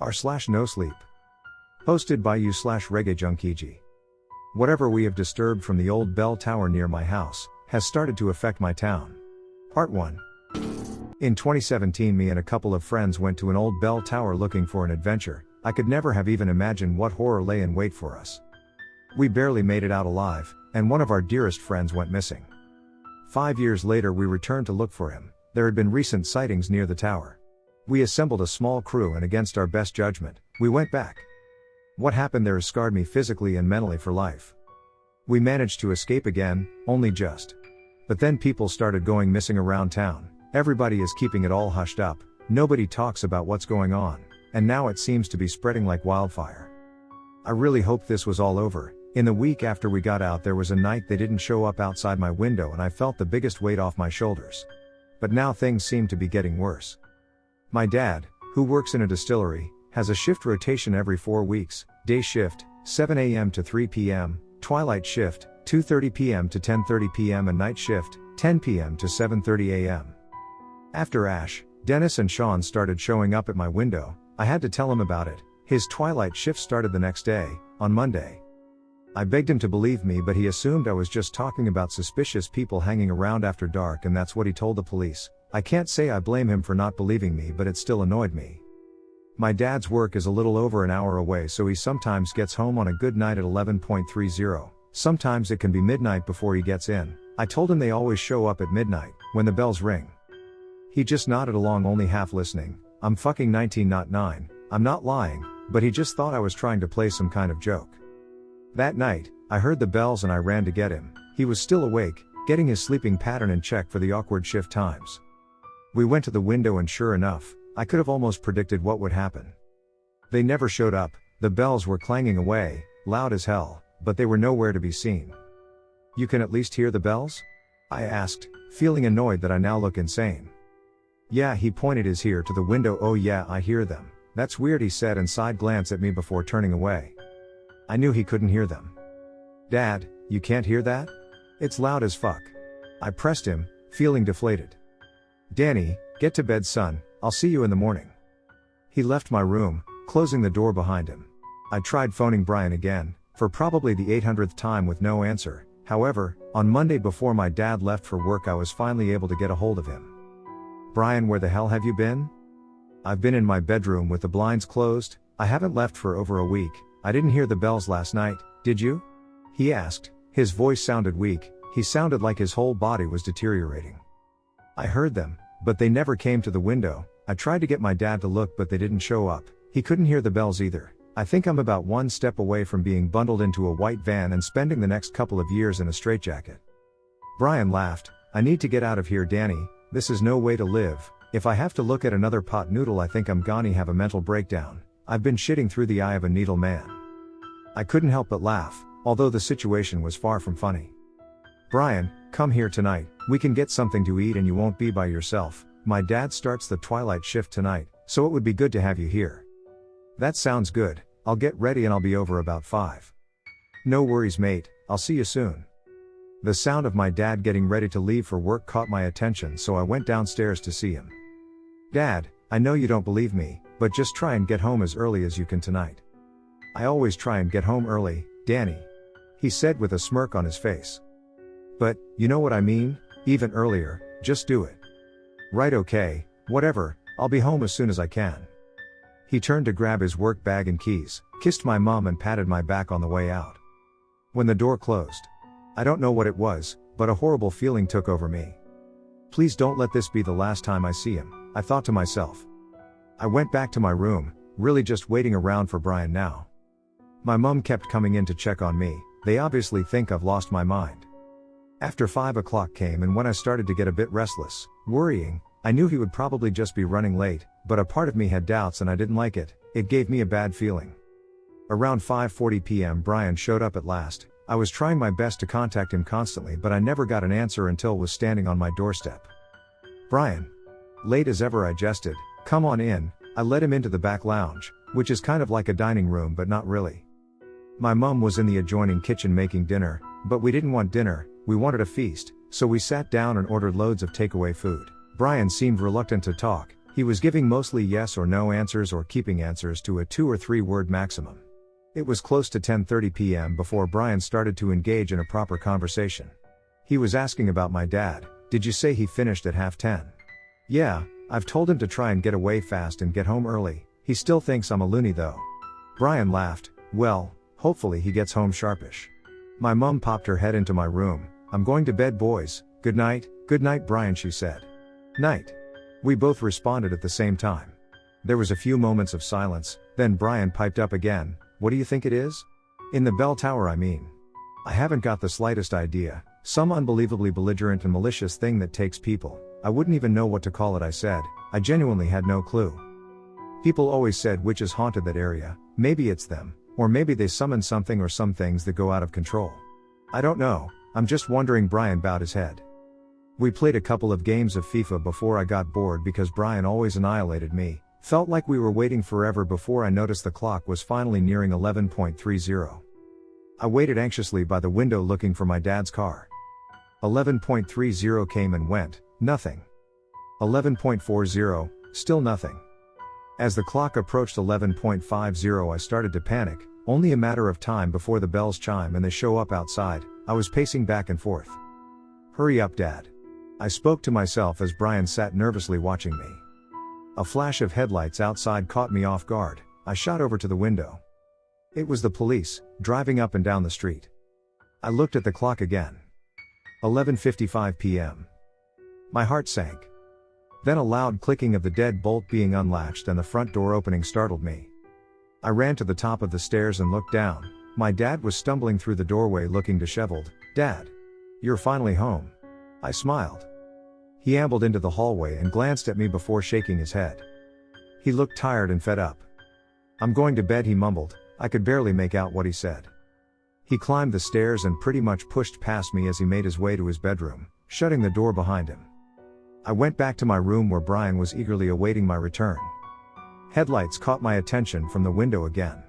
r/no sleep. Hosted by you/Reggaejunkiegee. Whatever we have disturbed from the old bell tower near my house has started to affect my town. Part 1. In 2017, me and a couple of friends went to an old bell tower looking for an adventure. I could never have even imagined what horror lay in wait for us. We barely made it out alive, and one of our dearest friends went missing. 5 years later, we returned to look for him. There had been recent sightings near the tower. We assembled a small crew, and against our best judgment, we went back. What happened there has scarred me physically and mentally for life. We managed to escape again, only just. But then people started going missing around town. Everybody is keeping it all hushed up, nobody talks about what's going on, and now it seems to be spreading like wildfire. I really hoped this was all over. In the week after we got out, there was a night they didn't show up outside my window, and I felt the biggest weight off my shoulders. But now things seem to be getting worse. My dad, who works in a distillery, has a shift rotation every 4 weeks: day shift, 7 a.m. to 3 p.m., twilight shift, 2:30 p.m. to 10:30 p.m., and night shift, 10 p.m. to 7:30 a.m. After Ash, Dennis, and Sean started showing up at my window, I had to tell him about it. His twilight shift started the next day, on Monday. I begged him to believe me, but he assumed I was just talking about suspicious people hanging around after dark, and that's what he told the police. I can't say I blame him for not believing me, but it still annoyed me. My dad's work is a little over an hour away, so he sometimes gets home on a good night at 11:30. Sometimes it can be midnight before he gets in. I told him they always show up at midnight, when the bells ring. He just nodded along, only half listening. I'm fucking 19, not 9, I'm not lying, but he just thought I was trying to play some kind of joke. That night, I heard the bells and I ran to get him. He was still awake, getting his sleeping pattern in check for the awkward shift times. We went to the window, and sure enough, I could have almost predicted what would happen. They never showed up. The bells were clanging away, loud as hell, but they were nowhere to be seen. You can at least hear the bells? I asked, feeling annoyed that I now look insane. Yeah, he pointed his ear to the window. Oh yeah, I hear them. That's weird, he said, and side glanced at me before turning away. I knew he couldn't hear them. Dad, you can't hear that? It's loud as fuck. I pressed him, feeling deflated. Danny, get to bed, son, I'll see you in the morning. He left my room, closing the door behind him. I tried phoning Brian again, for probably the 800th time, with no answer. However, on Monday before my dad left for work, I was finally able to get a hold of him. Brian, where the hell have you been? I've been in my bedroom with the blinds closed. I haven't left for over a week. I didn't hear the bells last night, did you? He asked. His voice sounded weak. He sounded like his whole body was deteriorating. I heard them, but they never came to the window. I tried to get my dad to look, but they didn't show up. He couldn't hear the bells either. I think I'm about one step away from being bundled into a white van and spending the next couple of years in a straitjacket. Brian laughed. I need to get out of here, Danny. This is no way to live. If I have to look at another pot noodle, I think I'm gonna have a mental breakdown. I've been shitting through the eye of a needle, man. I couldn't help but laugh, although the situation was far from funny. Brian, come here tonight. We can get something to eat and you won't be by yourself. My dad starts the twilight shift tonight, so it would be good to have you here. That sounds good. I'll get ready and I'll be over about 5. No worries, mate. I'll see you soon. The sound of my dad getting ready to leave for work caught my attention, so I went downstairs to see him. Dad, I know you don't believe me, but just try and get home as early as you can tonight. I always try and get home early, Danny. He said with a smirk on his face. But, you know what I mean? Even earlier, just do it. Right, okay, whatever, I'll be home as soon as I can. He turned to grab his work bag and keys, kissed my mom and patted my back on the way out. When the door closed, I don't know what it was, but a horrible feeling took over me. Please don't let this be the last time I see him, I thought to myself. I went back to my room, really just waiting around for Brian now. My mom kept coming in to check on me. They obviously think I've lost my mind. After 5 o'clock came, and when I started to get a bit restless, worrying, I knew he would probably just be running late, but a part of me had doubts and I didn't like it. It gave me a bad feeling. Around 5:40 p.m. Brian showed up at last. I was trying my best to contact him constantly, but I never got an answer until was standing on my doorstep. Brian. Late as ever, I jested. Come on in. I led him into the back lounge, which is kind of like a dining room but not really. My mum was in the adjoining kitchen making dinner, but we didn't want dinner, we wanted a feast, so we sat down and ordered loads of takeaway food. Brian seemed reluctant to talk. He was giving mostly yes or no answers or keeping answers to a 2 or 3 word maximum. It was close to 10:30 p.m. before Brian started to engage in a proper conversation. He was asking about my dad. Did you say he finished at 10:30? Yeah, I've told him to try and get away fast and get home early. He still thinks I'm a loony though. Brian laughed. Well, hopefully he gets home sharpish. My mum popped her head into my room. I'm going to bed, boys. Good night, Brian, she said. Night. We both responded at the same time. There was a few moments of silence, then Brian piped up again. What do you think it is? In the bell tower, I mean. I haven't got the slightest idea. Some unbelievably belligerent and malicious thing that takes people. I wouldn't even know what to call it, I said. I genuinely had no clue. People always said witches haunted that area. Maybe it's them, or maybe they summon something or some things that go out of control. I don't know, I'm just wondering. Brian bowed his head. We played a couple of games of FIFA before I got bored because Brian always annihilated me. Felt like we were waiting forever before I noticed the clock was finally nearing 11:30. I waited anxiously by the window looking for my dad's car. 11:30 came and went, nothing. 11:40, still nothing. As the clock approached 11:50, I started to panic. Only a matter of time before the bells chime and they show up outside. I was pacing back and forth. Hurry up, Dad. I spoke to myself as Brian sat nervously watching me. A flash of headlights outside caught me off guard. I shot over to the window. It was the police, driving up and down the street. I looked at the clock again. 11:55 p.m. My heart sank. Then a loud clicking of the deadbolt being unlatched and the front door opening startled me. I ran to the top of the stairs and looked down. My dad was stumbling through the doorway looking disheveled. Dad. You're finally home. I smiled. He ambled into the hallway and glanced at me before shaking his head. He looked tired and fed up. I'm going to bed, he mumbled. I could barely make out what he said. He climbed the stairs and pretty much pushed past me as he made his way to his bedroom, shutting the door behind him. I went back to my room where Brian was eagerly awaiting my return. Headlights caught my attention from the window again.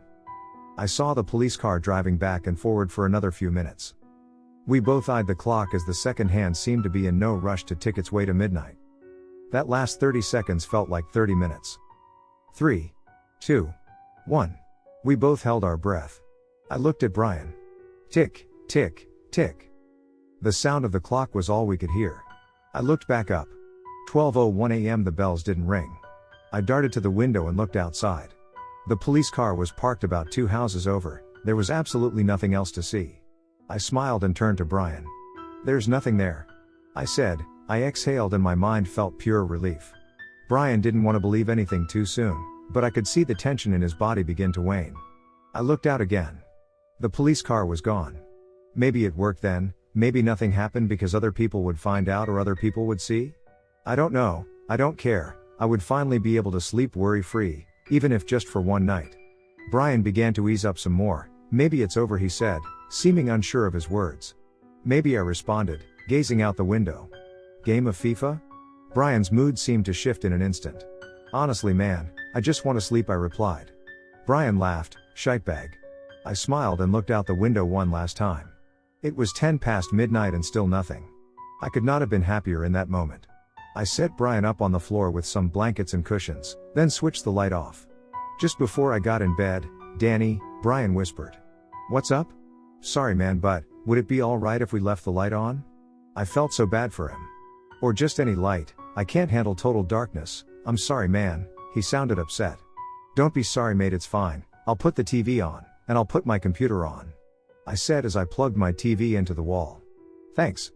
I saw the police car driving back and forward for another few minutes. We both eyed the clock as the second hand seemed to be in no rush to tick its way to midnight. That last 30 seconds felt like 30 minutes. 3, 2, 1. We both held our breath. I looked at Brian. Tick, tick, tick. The sound of the clock was all we could hear. I looked back up. 12:01 a.m. The bells didn't ring. I darted to the window and looked outside. The police car was parked about 2 houses over. There was absolutely nothing else to see. I smiled and turned to Brian. There's nothing there. I said. I exhaled and my mind felt pure relief. Brian didn't want to believe anything too soon, but I could see the tension in his body begin to wane. I looked out again. The police car was gone. Maybe it worked then, maybe nothing happened because other people would find out or other people would see? I don't know, I don't care. I would finally be able to sleep worry-free, even if just for one night. Brian began to ease up some more. Maybe it's over, he said, seeming unsure of his words. Maybe, I responded, gazing out the window. Game of FIFA? Brian's mood seemed to shift in an instant. Honestly, man, I just want to sleep, I replied. Brian laughed. Shitebag. I smiled and looked out the window one last time. It was 10 past midnight and still nothing. I could not have been happier in that moment. I set Brian up on the floor with some blankets and cushions, then switched the light off. Just before I got in bed, Danny, Brian whispered. What's up? Sorry, man, but would it be alright if we left the light on? I felt so bad for him. Or just any light. I can't handle total darkness. I'm sorry, man. He sounded upset. Don't be sorry, mate, it's fine. I'll put the TV on, and I'll put my computer on. I said as I plugged my TV into the wall. Thanks.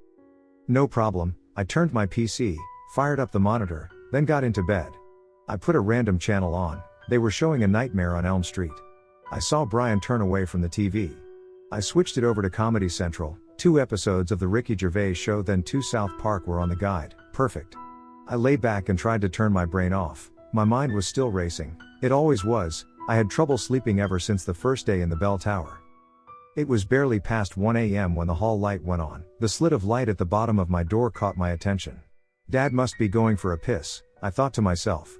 No problem. I turned my PC, fired up the monitor, then got into bed. I put a random channel on. They were showing A Nightmare on Elm Street. I saw Brian turn away from the TV. I switched it over to Comedy Central. 2 episodes of the Reggaejunkiegee show, then 2 South Park were on the guide. Perfect. I lay back and tried to turn my brain off. My mind was still racing. It always was. I had trouble sleeping ever since the first day in the bell tower. It was barely past 1 a.m. when the hall light went on. The slit of light at the bottom of my door caught my attention. Dad must be going for a piss, I thought to myself.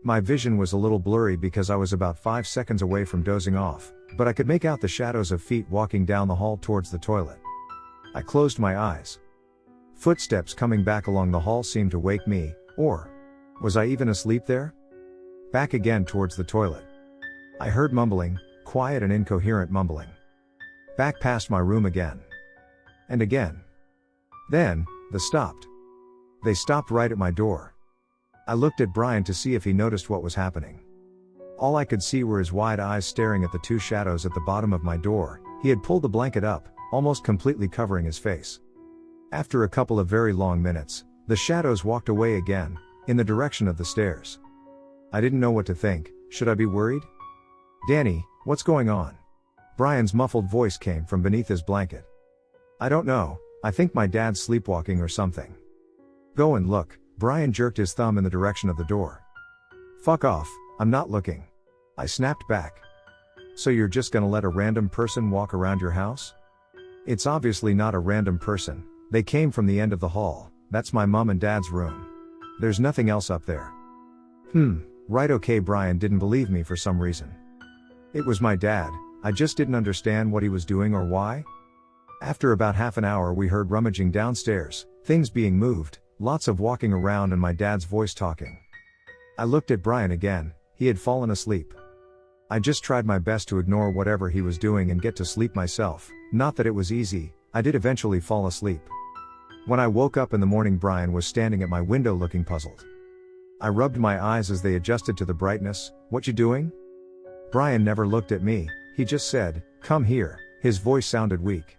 My vision was a little blurry because I was about 5 seconds away from dozing off, but I could make out the shadows of feet walking down the hall towards the toilet. I closed my eyes. Footsteps coming back along the hall seemed to wake me, or Was I even asleep there? Back again towards the toilet. I heard mumbling, quiet and incoherent mumbling. Back past my room again. And again. Then, they stopped. They stopped right at my door. I looked at Brian to see if he noticed what was happening. All I could see were his wide eyes staring at the two shadows at the bottom of my door. He had pulled the blanket up, almost completely covering his face. After a couple of very long minutes, the shadows walked away again, in the direction of the stairs. I didn't know what to think. Should I be worried? Danny, what's going on? Brian's muffled voice came from beneath his blanket. I don't know, I think my dad's sleepwalking or something. Go and look. Brian jerked his thumb in the direction of the door. Fuck off, I'm not looking. I snapped back. So you're just gonna let a random person walk around your house? It's obviously not a random person. They came from the end of the hall. That's my mom and dad's room. There's nothing else up there. Right, okay. Brian didn't believe me for some reason. It was my dad, I just didn't understand what he was doing or why. After about half an hour we heard rummaging downstairs, things being moved, lots of walking around and my dad's voice talking. I looked at Brian again, he had fallen asleep. I just tried my best to ignore whatever he was doing and get to sleep myself. Not that it was easy, I did eventually fall asleep. When I woke up in the morning, Brian was standing at my window looking puzzled. I rubbed my eyes as they adjusted to the brightness. What you doing? Brian never looked at me, he just said, come here. His voice sounded weak.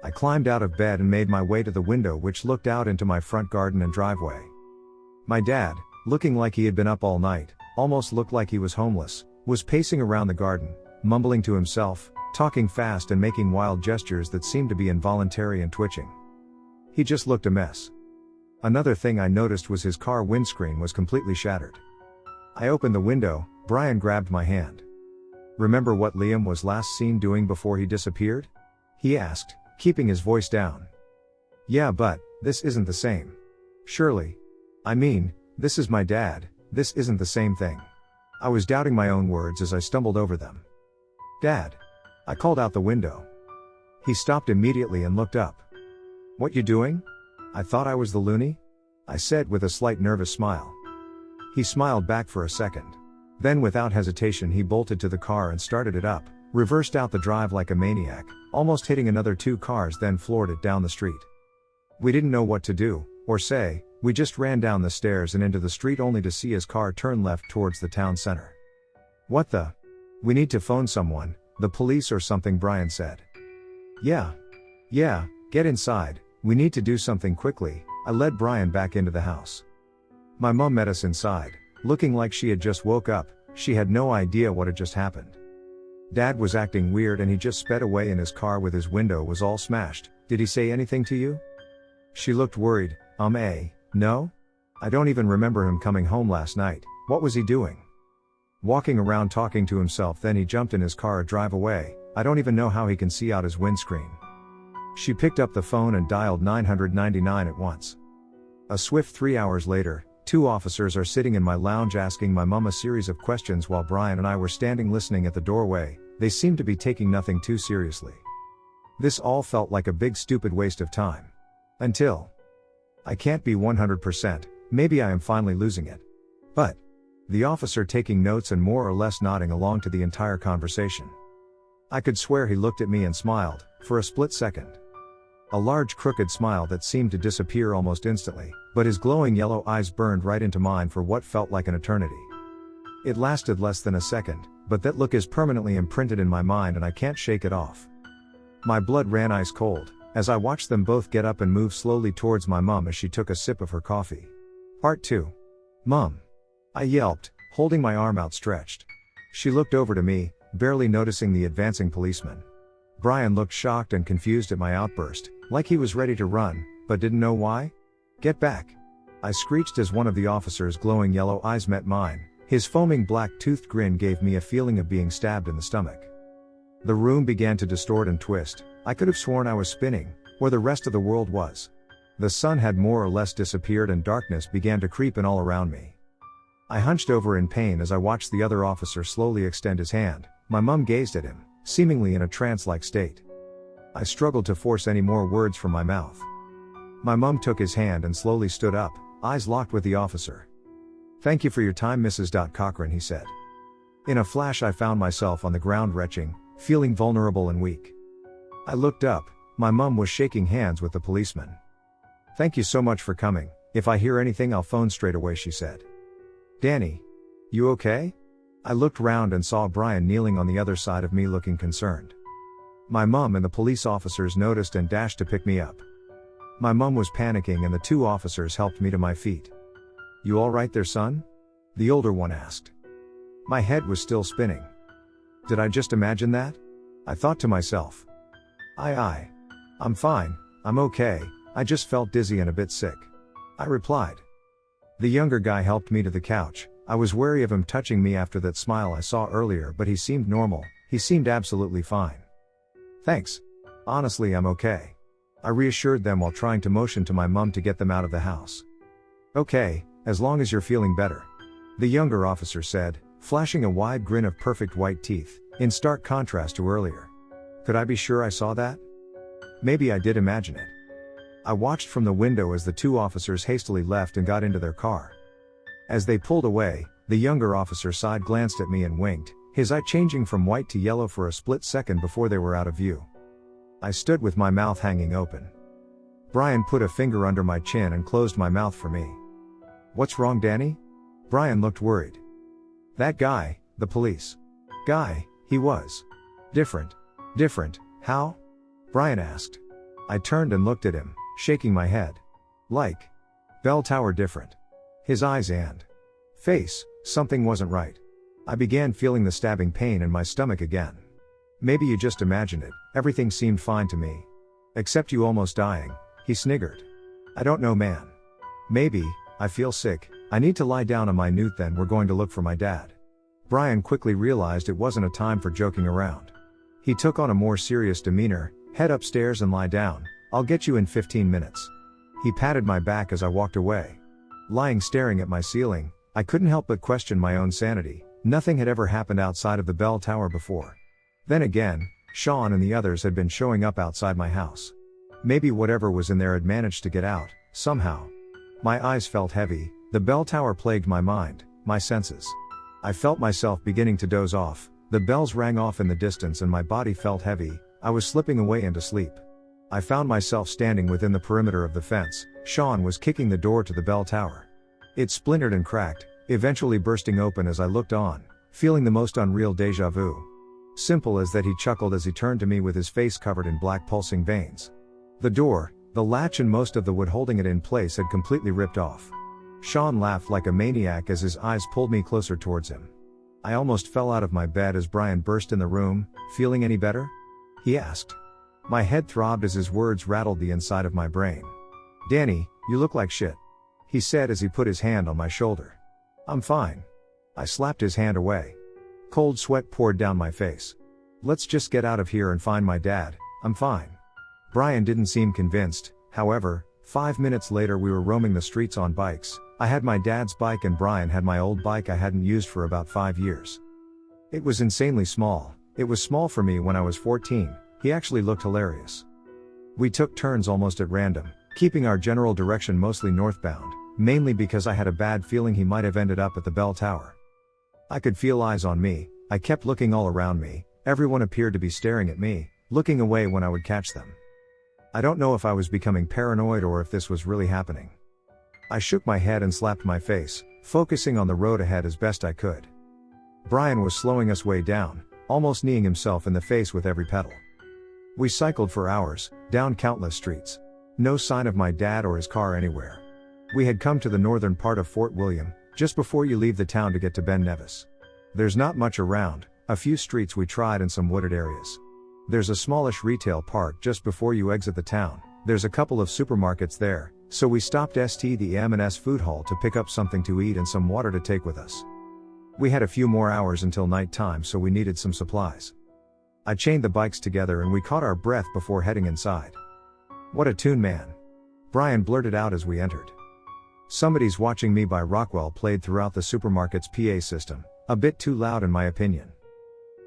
I climbed out of bed and made my way to the window which looked out into my front garden and driveway. My dad, looking like he had been up all night, almost looked like he was homeless, was pacing around the garden, mumbling to himself, talking fast and making wild gestures that seemed to be involuntary and twitching. He just looked a mess. Another thing I noticed was his car windscreen was completely shattered. I opened the window, Brian grabbed my hand. Remember what Liam was last seen doing before he disappeared? He asked, keeping his voice down. Yeah, but this isn't the same. Surely. I mean, this is my dad, this isn't the same thing. I was doubting my own words as I stumbled over them. Dad. I called out the window. He stopped immediately and looked up. What you doing? I thought I was the loony? I said with a slight nervous smile. He smiled back for a second. Then without hesitation he bolted to the car and started it up, reversed out the drive like a maniac, almost hitting another two cars, then floored it down the street. We didn't know what to do, or say, we just ran down the stairs and into the street only to see his car turn left towards the town center. What the? We need to phone someone, the police or something, Brian said. Yeah, get inside, we need to do something quickly. I led Brian back into the house. My mom met us inside, looking like she had just woke up. She had no idea what had just happened. Dad was acting weird and he just sped away in his car with his window was all smashed. Did he say anything to you? She looked worried. No? I don't even remember him coming home last night. What was he doing? Walking around talking to himself, then he jumped in his car and drive away. I don't even know how he can see out his windscreen. She picked up the phone and dialed 999 at once. A swift 3 hours later, 2 officers are sitting in my lounge asking my mom a series of questions while Brian and I were standing listening at the doorway. They seemed to be taking nothing too seriously. This all felt like a big stupid waste of time. Until. I can't be 100%, maybe I am finally losing it. But. The officer taking notes and more or less nodding along to the entire conversation. I could swear he looked at me and smiled, for a split second. A large crooked smile that seemed to disappear almost instantly, but his glowing yellow eyes burned right into mine for what felt like an eternity. It lasted less than a second, but that look is permanently imprinted in my mind and I can't shake it off. My blood ran ice cold, as I watched them both get up and move slowly towards my mom as she took a sip of her coffee. Part 2. Mom. I yelped, holding my arm outstretched. She looked over to me, barely noticing the advancing policeman. Brian looked shocked and confused at my outburst, like he was ready to run, but didn't know why. Get back! I screeched as one of the officer's glowing yellow eyes met mine. His foaming black-toothed grin gave me a feeling of being stabbed in the stomach. The room began to distort and twist. I could have sworn I was spinning, where the rest of the world was. The sun had more or less disappeared and darkness began to creep in all around me. I hunched over in pain as I watched the other officer slowly extend his hand. My mom gazed at him, seemingly in a trance-like state. I struggled to force any more words from my mouth. My mom took his hand and slowly stood up, eyes locked with the officer. "Thank you for your time, Mrs. Cochran," he said. In a flash I found myself on the ground retching, feeling vulnerable and weak. I looked up, my mum was shaking hands with the policeman. "Thank you so much for coming, if I hear anything I'll phone straight away," she said. "Danny, you okay?" I looked round and saw Brian kneeling on the other side of me looking concerned. My mum and the police officers noticed and dashed to pick me up. My mum was panicking and the two officers helped me to my feet. "You all right there, son?" the older one asked. My head was still spinning. Did I just imagine that? I thought to myself. I'm fine, I'm okay, I just felt dizzy and a bit sick. I replied. The younger guy helped me to the couch. I was wary of him touching me after that smile I saw earlier, but he seemed normal, he seemed absolutely fine. "Thanks. Honestly, I'm okay," I reassured them while trying to motion to my mum to get them out of the house. "Okay, as long as you're feeling better," the younger officer said, flashing a wide grin of perfect white teeth, in stark contrast to earlier. Could I be sure I saw that? Maybe I did imagine it. I watched from the window as the two officers hastily left and got into their car. As they pulled away, the younger officer side glanced at me and winked, his eye changing from white to yellow for a split second before they were out of view. I stood with my mouth hanging open. Brian put a finger under my chin and closed my mouth for me. "What's wrong, Danny?" Brian looked worried. "That guy, the police guy, he was different." "Different, how?" Brian asked. I turned and looked at him, shaking my head. "Like bell tower different." His eyes and face, something wasn't right. I began feeling the stabbing pain in my stomach again. "Maybe you just imagined it, everything seemed fine to me. Except you almost dying," he sniggered. "I don't know, man. Maybe, I feel sick, I need to lie down on my newt, then we're going to look for my dad." Brian quickly realized it wasn't a time for joking around. He took on a more serious demeanor. "Head upstairs and lie down, I'll get you in 15 minutes. He patted my back as I walked away. Lying staring at my ceiling, I couldn't help but question my own sanity. Nothing had ever happened outside of the bell tower before. Then again, Sean and the others had been showing up outside my house. Maybe whatever was in there had managed to get out, somehow. My eyes felt heavy, the bell tower plagued my mind, my senses. I felt myself beginning to doze off, the bells rang off in the distance and my body felt heavy, I was slipping away into sleep. I found myself standing within the perimeter of the fence. Sean was kicking the door to the bell tower. It splintered and cracked, eventually bursting open as I looked on, feeling the most unreal deja vu. Simple as that, he chuckled as he turned to me with his face covered in black pulsing veins. The door, the latch and most of the wood holding it in place had completely ripped off. Sean laughed like a maniac as his eyes pulled me closer towards him. I almost fell out of my bed as Brian burst in the room. "Feeling any better?" he asked. My head throbbed as his words rattled the inside of my brain. "Danny, you look like shit," he said as he put his hand on my shoulder. "I'm fine." I slapped his hand away. Cold sweat poured down my face. "Let's just get out of here and find my dad, I'm fine." Brian didn't seem convinced. However, 5 minutes later we were roaming the streets on bikes. I had my dad's bike and Brian had my old bike I hadn't used for about 5 years. It was insanely small. It was small for me when I was 14. He actually looked hilarious. We took turns almost at random, keeping our general direction mostly northbound, mainly because I had a bad feeling he might have ended up at the bell tower. I could feel eyes on me. I kept looking all around me. Everyone appeared to be staring at me, looking away when I would catch them. I don't know if I was becoming paranoid or if this was really happening. I shook my head and slapped my face, focusing on the road ahead as best I could. Brian was slowing us way down, almost kneeing himself in the face with every pedal. We cycled for hours, down countless streets. No sign of my dad or his car anywhere. We had come to the northern part of Fort William, just before you leave the town to get to Ben Nevis. There's not much around, a few streets we tried and some wooded areas. There's a smallish retail park just before you exit the town. There's a couple of supermarkets there, so we stopped at the M&S food hall to pick up something to eat and some water to take with us. We had a few more hours until night time, so we needed some supplies. I chained the bikes together and we caught our breath before heading inside. "What a tune, man," Brian blurted out as we entered. "Somebody's Watching Me" by Rockwell played throughout the supermarket's PA system, a bit too loud in my opinion.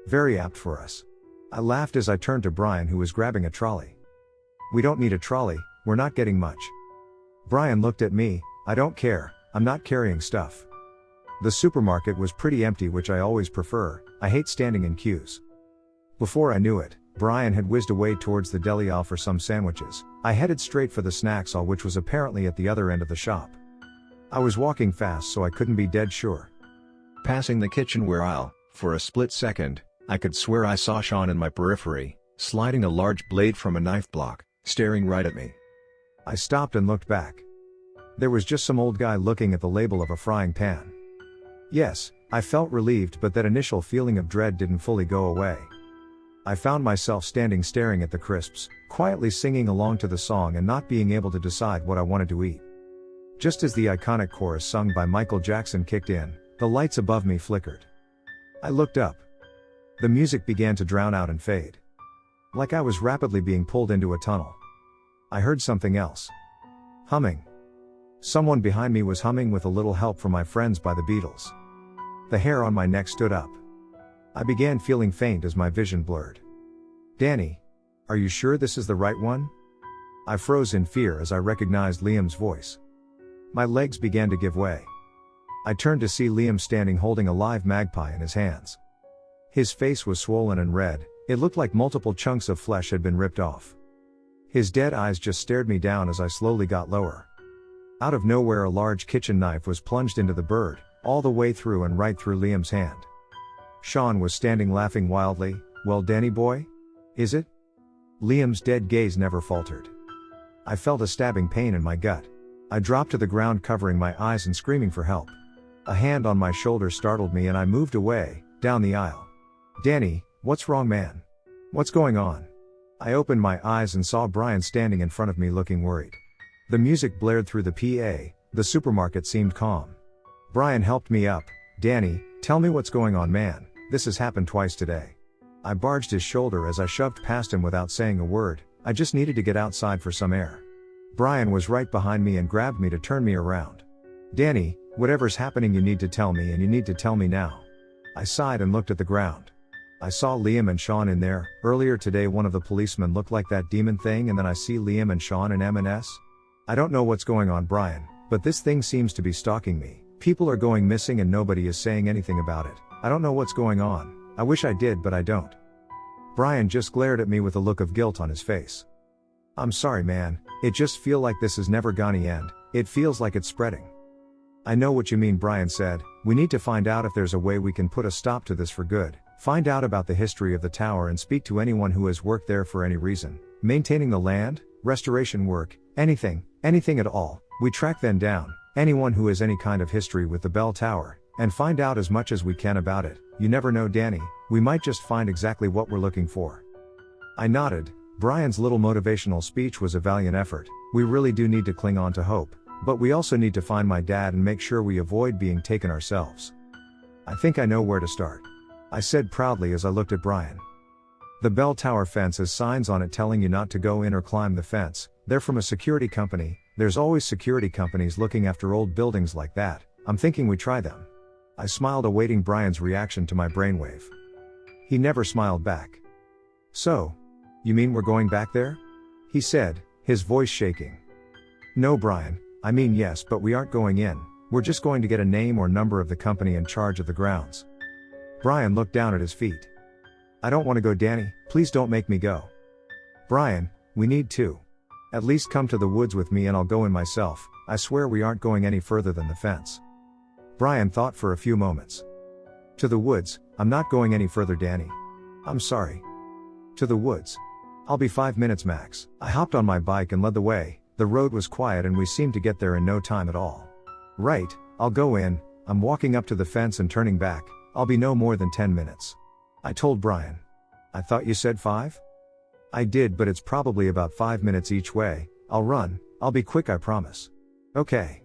Very apt for us. I laughed as I turned to Brian, who was grabbing a trolley. "We don't need a trolley, we're not getting much." Brian looked at me. "I don't care, I'm not carrying stuff." The supermarket was pretty empty, which I always prefer. I hate standing in queues. Before I knew it, Brian had whizzed away towards the deli aisle for some sandwiches. I headed straight for the snacks aisle, which was apparently at the other end of the shop. I was walking fast, so I couldn't be dead sure. Passing the kitchenware aisle, for a split second, I could swear I saw Sean in my periphery, sliding a large blade from a knife block, staring right at me. I stopped and looked back. There was just some old guy looking at the label of a frying pan. Yes, I felt relieved, but that initial feeling of dread didn't fully go away. I found myself standing staring at the crisps, quietly singing along to the song and not being able to decide what I wanted to eat. Just as the iconic chorus sung by Michael Jackson kicked in, the lights above me flickered. I looked up. The music began to drown out and fade. Like I was rapidly being pulled into a tunnel. I heard something else. Humming. Someone behind me was humming with a little help from my friends by the Beatles. The hair on my neck stood up. I began feeling faint as my vision blurred. Danny, are you sure this is the right one? I froze in fear as I recognized Liam's voice. My legs began to give way. I turned to see Liam standing holding a live magpie in his hands. His face was swollen and red, it looked like multiple chunks of flesh had been ripped off. His dead eyes just stared me down as I slowly got lower. Out of nowhere, a large kitchen knife was plunged into the bird, all the way through and right through Liam's hand. Sean was standing laughing wildly. Well, Danny boy? Is it? Liam's dead gaze never faltered. I felt a stabbing pain in my gut. I dropped to the ground, covering my eyes and screaming for help. A hand on my shoulder startled me and I moved away, down the aisle. Danny, what's wrong, man? What's going on? I opened my eyes and saw Brian standing in front of me looking worried. The music blared through the PA, the supermarket seemed calm. Brian helped me up. Danny, tell me what's going on, man, this has happened twice today. I barged his shoulder as I shoved past him without saying a word. I just needed to get outside for some air. Brian was right behind me and grabbed me to turn me around. Danny, whatever's happening, you need to tell me, and you need to tell me now. I sighed and looked at the ground. I saw Liam and Sean in there. Earlier today one of the policemen looked like that demon thing, and then I see Liam and Sean in M&S. I don't know what's going on, Brian, but this thing seems to be stalking me. People are going missing and nobody is saying anything about it. I don't know what's going on. I wish I did, but I don't. Brian just glared at me with a look of guilt on his face. I'm sorry, man, it just feels like this is never gonna end. It feels like it's spreading. I know what you mean, Brian said. We need to find out if there's a way we can put a stop to this for good. Find out about the history of the tower and speak to anyone who has worked there for any reason. Maintaining the land, restoration work, anything at all. We track them down, anyone who has any kind of history with the bell tower, and find out as much as we can about it. You never know, Danny, we might just find exactly what we're looking for. I nodded. Brian's little motivational speech was a valiant effort. We really do need to cling on to hope, but we also need to find my dad and make sure we avoid being taken ourselves. I think I know where to start, I said proudly as I looked at Brian. The bell tower fence has signs on it telling you not to go in or climb the fence. They're from a security company. There's always security companies looking after old buildings like that. I'm thinking we try them. I smiled, awaiting Brian's reaction to my brainwave. He never smiled back. So, you mean we're going back there? He said, his voice shaking. No, Brian, I mean yes, but we aren't going in. We're just going to get a name or number of the company in charge of the grounds. Brian looked down at his feet. I don't want to go, Danny, please don't make me go. Brian, we need to. At least come to the woods with me and I'll go in myself. I swear we aren't going any further than the fence. Brian thought for a few moments. To the woods? I'm not going any further, Danny. I'm sorry. To the woods. I'll be 5 minutes max. I hopped on my bike and led the way. The road was quiet and we seemed to get there in no time at all. Right, I'll go in. I'm walking up to the fence and turning back. I'll be no more than 10 minutes. I told Brian. I thought you said 5? I did, but it's probably about 5 minutes each way. I'll run. I'll be quick, I promise. Okay.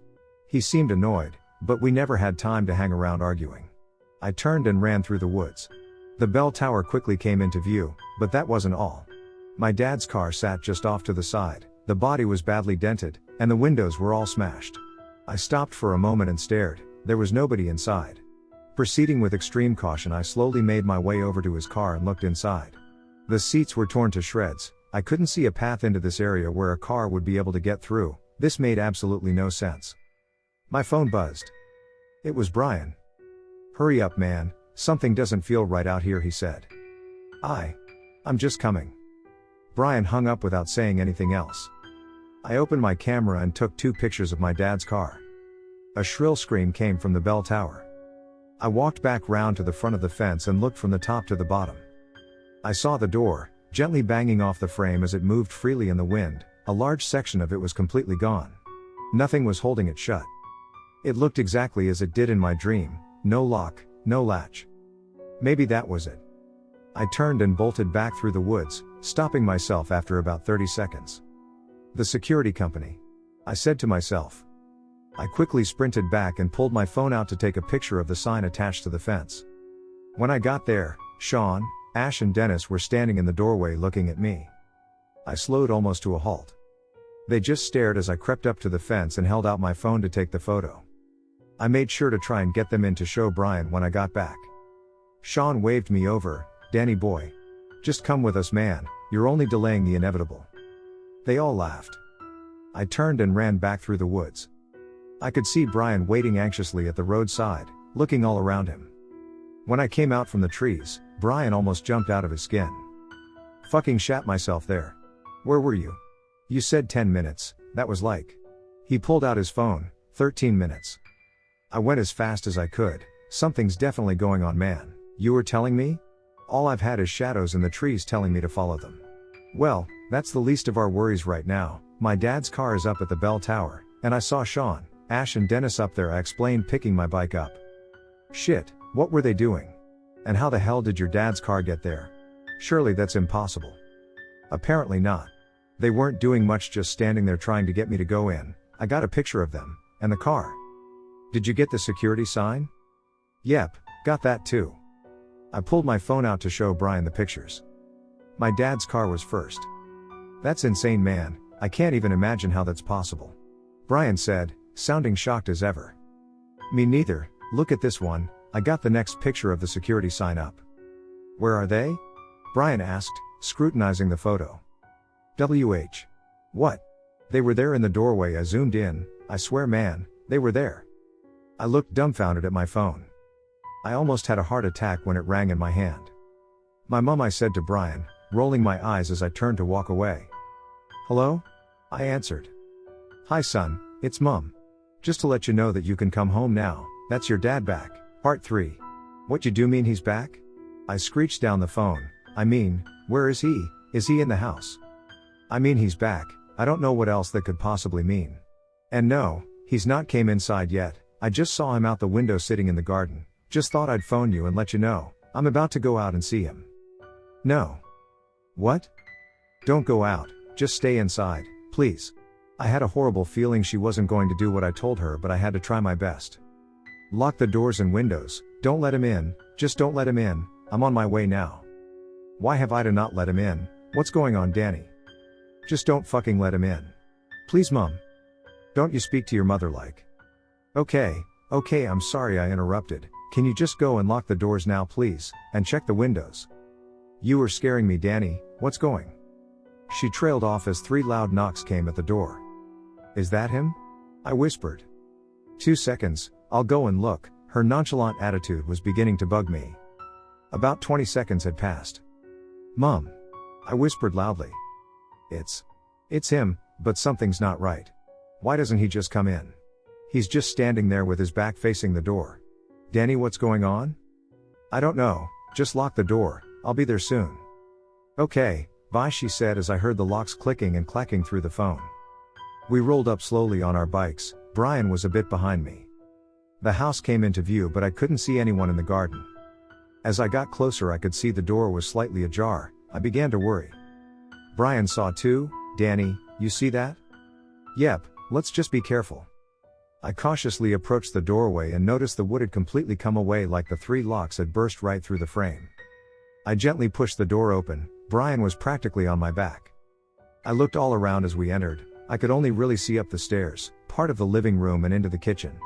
He seemed annoyed, but we never had time to hang around arguing. I turned and ran through the woods. The bell tower quickly came into view, but that wasn't all. My dad's car sat just off to the side. The body was badly dented, and the windows were all smashed. I stopped for a moment and stared. There was nobody inside. Proceeding with extreme caution, I slowly made my way over to his car and looked inside. The seats were torn to shreds. I couldn't see a path into this area where a car would be able to get through. This made absolutely no sense. My phone buzzed. It was Brian. Hurry up, man, something doesn't feel right out here, he said. I'm just coming. Brian hung up without saying anything else. I opened my camera and took 2 pictures of my dad's car. A shrill scream came from the bell tower. I walked back round to the front of the fence and looked from the top to the bottom. I saw the door, gently banging off the frame as it moved freely in the wind. A large section of it was completely gone. Nothing was holding it shut. It looked exactly as it did in my dream, no lock, no latch. Maybe that was it. I turned and bolted back through the woods, stopping myself after about 30 seconds. The security company, I said to myself. I quickly sprinted back and pulled my phone out to take a picture of the sign attached to the fence. When I got there, Sean, Ash and Dennis were standing in the doorway looking at me. I slowed almost to a halt. They just stared as I crept up to the fence and held out my phone to take the photo. I made sure to try and get them in to show Brian when I got back. Sean waved me over. Danny boy. Just come with us, man, you're only delaying the inevitable. They all laughed. I turned and ran back through the woods. I could see Brian waiting anxiously at the roadside, looking all around him. When I came out from the trees, Brian almost jumped out of his skin. Fucking shat myself there. Where were you? You said 10 minutes, that was like. He pulled out his phone, 13 minutes. I went as fast as I could. Something's definitely going on, man. You were telling me? All I've had is shadows in the trees telling me to follow them. Well, that's the least of our worries right now. My dad's car is up at the bell tower, and I saw Sean, Ash and Dennis up there, I explained, picking my bike up. Shit, what were they doing? And how the hell did your dad's car get there? Surely that's impossible. Apparently not. They weren't doing much, just standing there trying to get me to go in. I got a picture of them, and the car. Did you get the security sign? Yep, got that too. I pulled my phone out to show Brian the pictures. My dad's car was first. That's insane, man, I can't even imagine how that's possible. Brian said, sounding shocked as ever. Me neither, look at this one. I got the next picture of the security sign up. Where are they? Brian asked, scrutinizing the photo. What? They were there in the doorway. I zoomed in. I swear, man, they were there. I looked dumbfounded at my phone. I almost had a heart attack when it rang in my hand. My mom, I said to Brian, rolling my eyes as I turned to walk away. Hello? I answered. Hi son, it's Mom. Just to let you know that you can come home now, that's your dad back. Part 3. What you do mean he's back? I screeched down the phone. I mean, where is he? Is he in the house? I mean, he's back. I don't know what else that could possibly mean. And no, he's not came inside yet. I just saw him out the window sitting in the garden. Just thought I'd phone you and let you know. I'm about to go out and see him. No. What? Don't go out, just stay inside, please. I had a horrible feeling she wasn't going to do what I told her, but I had to try my best. Lock the doors and windows, don't let him in, just don't let him in, I'm on my way now. Why have I to not let him in? What's going on, Danny? Just don't fucking let him in. Please, Mom. Don't you speak to your mother like. Okay, I'm sorry I interrupted. Can you just go and lock the doors now, please, and check the windows? You were scaring me, Danny, what's going? She trailed off as 3 loud knocks came at the door. Is that him? I whispered. 2 seconds, I'll go and look. Her nonchalant attitude was beginning to bug me. About 20 seconds had passed. Mom. I whispered loudly. It's him, but something's not right. Why doesn't he just come in? He's just standing there with his back facing the door. Danny, what's going on? I don't know, just lock the door, I'll be there soon. Okay, bye, she said as I heard the locks clicking and clacking through the phone. We rolled up slowly on our bikes. Brian was a bit behind me. The house came into view, but I couldn't see anyone in the garden. As I got closer, I could see the door was slightly ajar. I began to worry. Brian saw too. Danny, you see that? Yep, let's just be careful. I cautiously approached the doorway and noticed the wood had completely come away, like the 3 locks had burst right through the frame. I gently pushed the door open. Brian was practically on my back. I looked all around as we entered. I could only really see up the stairs, part of the living room and into the kitchen.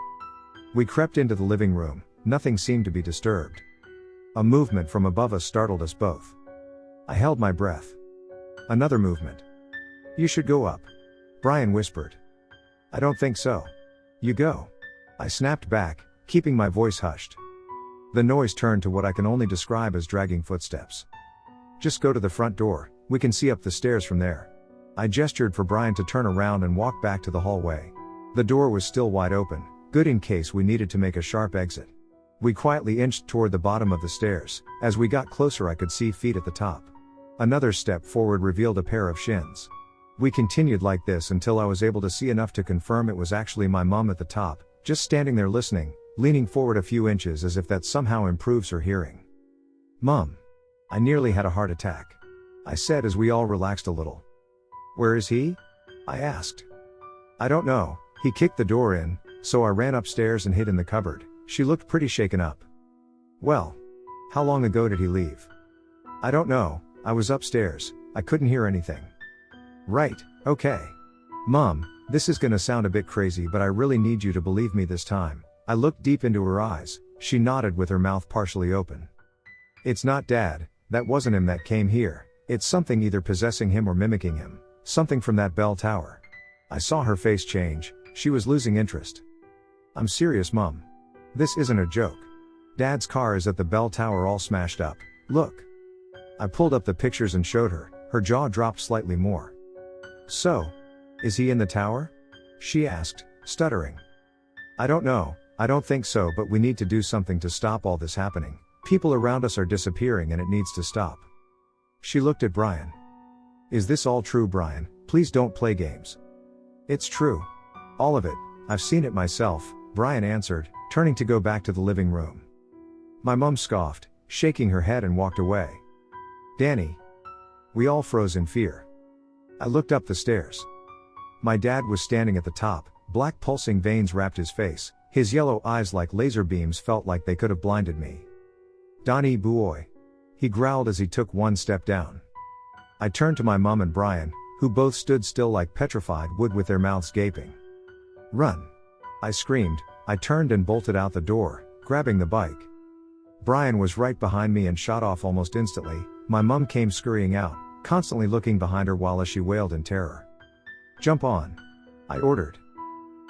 We crept into the living room. Nothing seemed to be disturbed. A movement from above us startled us both. I held my breath. Another movement. You should go up. Brian whispered. I don't think so. You go. I snapped back, keeping my voice hushed. The noise turned to what I can only describe as dragging footsteps. Just go to the front door, we can see up the stairs from there. I gestured for Brian to turn around and walk back to the hallway. The door was still wide open, good in case we needed to make a sharp exit. We quietly inched toward the bottom of the stairs. As we got closer I could see feet at the top. Another step forward revealed a pair of shins. We continued like this until I was able to see enough to confirm it was actually my mom at the top, just standing there listening, leaning forward a few inches as if that somehow improves her hearing. "Mom. I nearly had a heart attack," I said as we all relaxed a little. "Where is he?" I asked. "I don't know, he kicked the door in, so I ran upstairs and hid in the cupboard." She looked pretty shaken up. "Well. How long ago did he leave?" "I don't know, I was upstairs, I couldn't hear anything." "Right, okay. Mom, this is gonna sound a bit crazy but I really need you to believe me this time." I looked deep into her eyes. She nodded with her mouth partially open. "It's not Dad, that wasn't him that came here, it's something either possessing him or mimicking him, something from that bell tower." I saw her face change, she was losing interest. "I'm serious, Mom. This isn't a joke. Dad's car is at the bell tower all smashed up, look." I pulled up the pictures and showed her, her jaw dropped slightly more. "So? Is he in the tower?" she asked, stuttering. "I don't know, I don't think so, but we need to do something to stop all this happening. People around us are disappearing and it needs to stop." She looked at Brian. "Is this all true, Brian? Please don't play games." "It's true. All of it, I've seen it myself," Brian answered, turning to go back to the living room. My mom scoffed, shaking her head and walked away. "Danny." We all froze in fear. I looked up the stairs. My dad was standing at the top, black pulsing veins wrapped his face, his yellow eyes like laser beams felt like they could have blinded me. "Donnie boy," he growled as he took one step down. I turned to my mom and Brian, who both stood still like petrified wood with their mouths gaping. "Run!" I screamed. I turned and bolted out the door, grabbing the bike. Brian was right behind me and shot off almost instantly. My mom came scurrying out, constantly looking behind her while she wailed in terror. "Jump on," I ordered.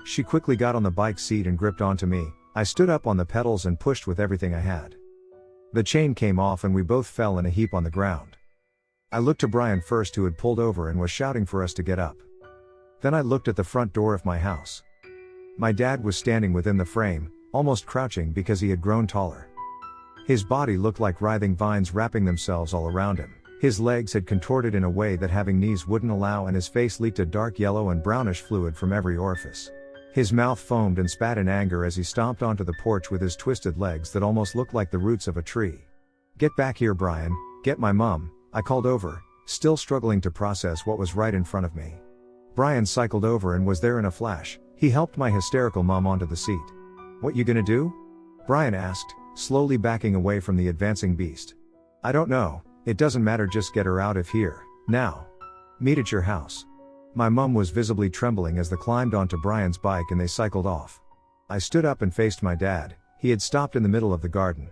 She quickly got on the bike seat and gripped onto me. I stood up on the pedals and pushed with everything I had. The chain came off and we both fell in a heap on the ground. I looked to Brian first, who had pulled over and was shouting for us to get up. Then I looked at the front door of my house. My dad was standing within the frame, almost crouching because he had grown taller. His body looked like writhing vines wrapping themselves all around him. His legs had contorted in a way that having knees wouldn't allow, and his face leaked a dark yellow and brownish fluid from every orifice. His mouth foamed and spat in anger as he stomped onto the porch with his twisted legs that almost looked like the roots of a tree. "Get back here, Brian, get my mom," I called over, still struggling to process what was right in front of me. Brian cycled over and was there in a flash. He helped my hysterical mom onto the seat. "What you gonna do?" Brian asked, slowly backing away from the advancing beast. "I don't know, it doesn't matter, just get her out of here, now. Meet at your house." My mom was visibly trembling as they climbed onto Brian's bike and they cycled off. I stood up and faced my dad. He had stopped in the middle of the garden.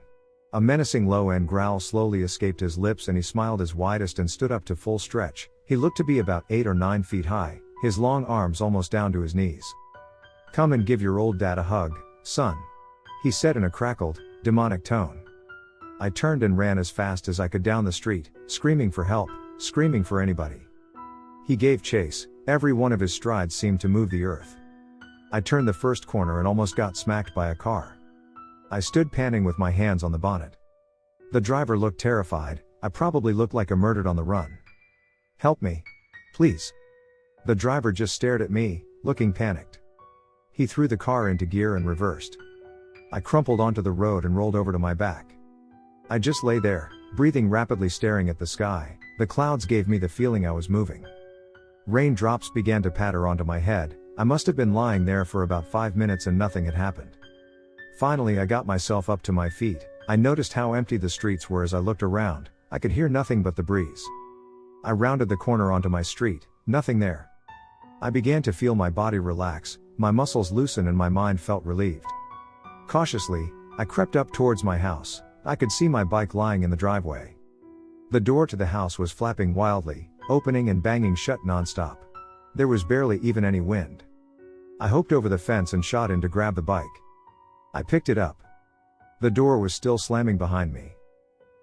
A menacing low-end growl slowly escaped his lips and he smiled his widest and stood up to full stretch. He looked to be about 8 or 9 feet high, his long arms almost down to his knees. "Come and give your old dad a hug, son," he said in a crackled, demonic tone. I turned and ran as fast as I could down the street, screaming for help, screaming for anybody. He gave chase. Every one of his strides seemed to move the earth. I turned the first corner and almost got smacked by a car. I stood panting with my hands on the bonnet. The driver looked terrified. I probably looked like a murdered on the run. "Help me. Please." The driver just stared at me, looking panicked. He threw the car into gear and reversed. I crumpled onto the road and rolled over to my back. I just lay there, breathing rapidly, staring at the sky. The clouds gave me the feeling I was moving. Raindrops began to patter onto my head. I must have been lying there for about 5 minutes and nothing had happened. Finally I got myself up to my feet. I noticed how empty the streets were as I looked around. I could hear nothing but the breeze. I rounded the corner onto my street, nothing there. I began to feel my body relax, my muscles loosen and my mind felt relieved. Cautiously, I crept up towards my house. I could see my bike lying in the driveway. The door to the house was flapping wildly, opening and banging shut non-stop. There was barely even any wind. I hopped over the fence and shot in to grab the bike. I picked it up. The door was still slamming behind me.